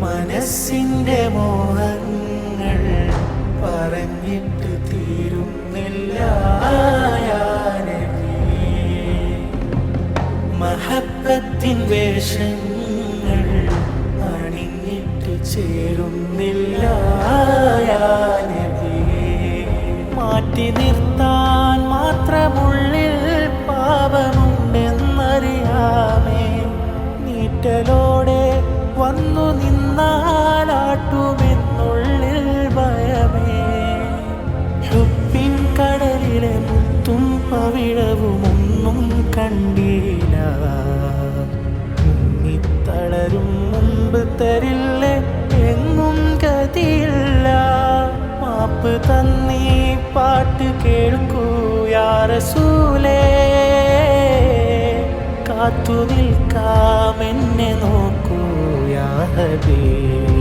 മനസ്സിൻ്റെ മോഹങ്ങൾ പറഞ്ഞിട്ട് തീരുന്നില്ല യാ നബിയേ. മഹബത്തിൻ വേഷങ്ങൾ അണിഞ്ഞിട്ട് ചേരുന്നില്ല യാ നബിയേ. മാറ്റി നിർത്താൻ മാത്രമുള്ളിൽ പാപമുണ്ടെന്നറിയാമേ. നീറ്റലോടെ വന്നു നിന്നാലാട്ടുമെന്നുള്ളിൽ ഭയമേ. ഹുബ്ബിൻ കടലിലെ മുത്തും പവിഴവുമൊന്നും കണ്ടില്ല. മുങ്ങിത്തളരും മുമ്പ് തരില്ലേ എങ്ങും ഗതിയില്ല. മാപ്പ് തന്നീ പാട്ട് കേൾക്കൂ യാ റസൂലേ. കാത്തു നിൽക്കാം എന്നെ നോക്കൂ യാ ഹബീബ്.